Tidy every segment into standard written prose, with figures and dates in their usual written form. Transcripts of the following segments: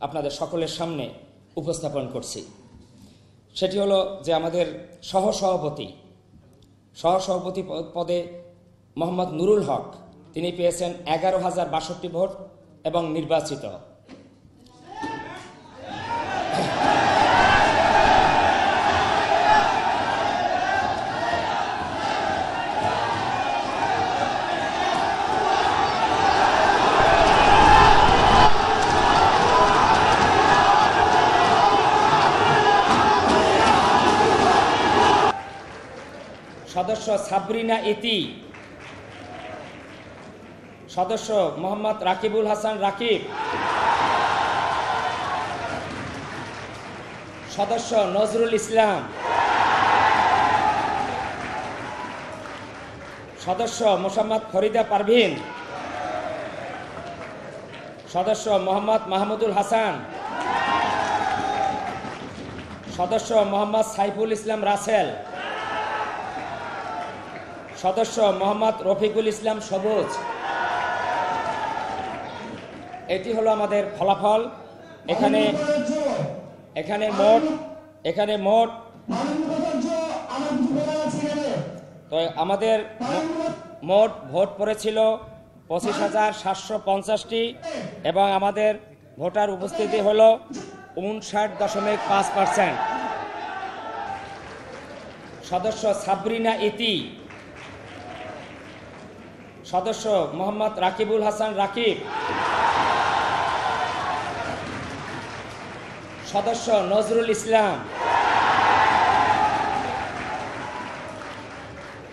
আপনাদের সকলের সামনে উপস্থাপন করছি। সেটি হলো যে আমাদের সহসভাপতি পদে মোহাম্মদ নুরুল হক, তিনি পেয়েছেন 11,062 ভোট এবং নির্বাচিত। সদস্য সাবরিনা ইতি, সদস্য মোহাম্মদ রাকিবুল হাসান রাকিব, সদস্য নজরুল ইসলাম, সদস্য মোসাম্মদ ফরিদা পারভিন, সদস্য মোহাম্মদ মাহমুদুল হাসান, সদস্য মোহাম্মদ সাইফুল ইসলাম রাসেল, সদস্য মোহাম্মদ রফিকুল ইসলাম সবুজ। এটি হলো আমাদের ফলাফল। এখানে মোট তো আমাদের মোট ভোট পড়েছিল 25,750টি এবং আমাদের ভোটার উপস্থিতি হলো 59.5%। সদস্য সাবরিনা ইতি, সদস্য মোহাম্মদ রাকিবুল হাসান রাকিব, সদস্য নজরুল ইসলাম,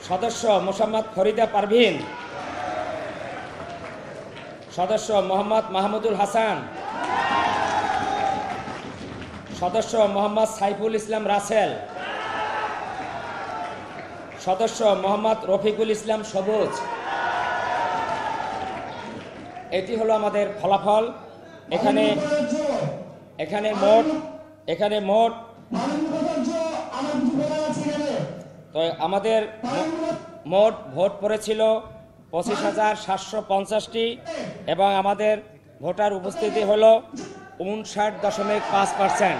সদস্য মোসাম্মদ ফরিদা পারভিন, সদস্য মোহাম্মদ মাহমুদুল হাসান, সদস্য মোহাম্মদ সাইফুল ইসলাম রাসেল, সদস্য মোহাম্মদ রফিকুল ইসলাম সবুজ। এটি হলো আমাদের ফলাফল। এখানে মোট তো আমাদের মোট ভোট পড়েছিল 25,750টি এবং আমাদের ভোটার উপস্থিতি হলো 59.5%।